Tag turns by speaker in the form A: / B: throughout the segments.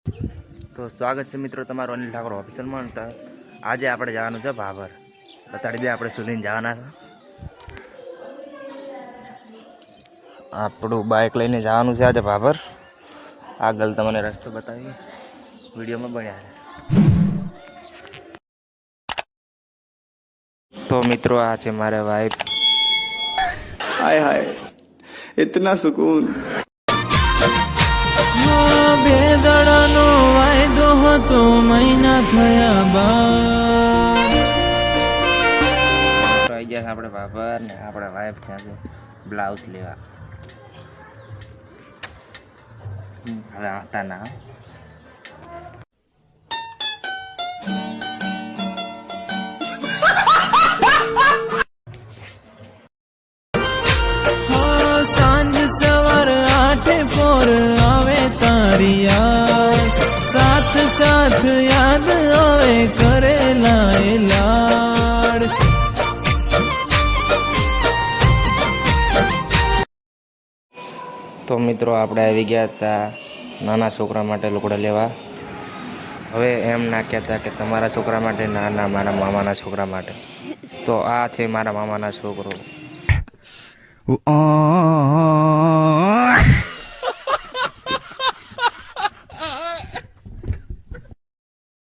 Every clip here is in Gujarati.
A: તો સ્વાગત છે મિત્રો તમારું અનિલ ઠાકોર ઓફિસમાં. આજે આપણે જવાનું છે ભાભર. બતાડી દે આપણે સુધીને જવાના છે. આપણું બાઇક લઈને જવાનું છે આજે ભાભર. આગળ તમને રસ્તો બતાવીએ, વિડીયોમાં બન્યા રહે. તો મિત્રો આ છે મારા વાઈફ.
B: हाय हाय इतना सुकून
C: બેદડાનો વાયદો હતો મહિના થયા બાદ
A: આવી ગયા આપણે ભાભર ને આપણા વાઈફ ત્યાં છે બ્લાઉઝ લેવા. હવે આવતા ના
C: સાંજ સવાર 8 પોર આવે તારી યાદ, સાથ સાથ યાદ આવે કરેલા એ લાડ.
A: તો મિત્રો આપણે આવી ગયા હતા નાના છોકરા માટે લુગડા લેવા. હવે એમ ના કહેતા કે તમારા છોકરા માટે, ના ના મારા મામાના છોકરા માટે. તો આ છે મારા મામાના છોકરો.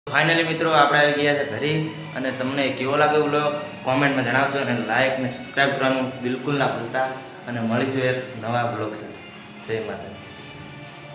A: ફાઇનલી મિત્રો આપણે આવી ગયા છે ઘરે. અને તમને કેવો લાગે વ્લોગ કોમેન્ટમાં જણાવજો, અને લાઈક ને સબસ્ક્રાઈબ કરવાનું બિલકુલ ના ભૂલતા. અને મળીશું એક નવા વ્લોગ સાથે. જય માતા.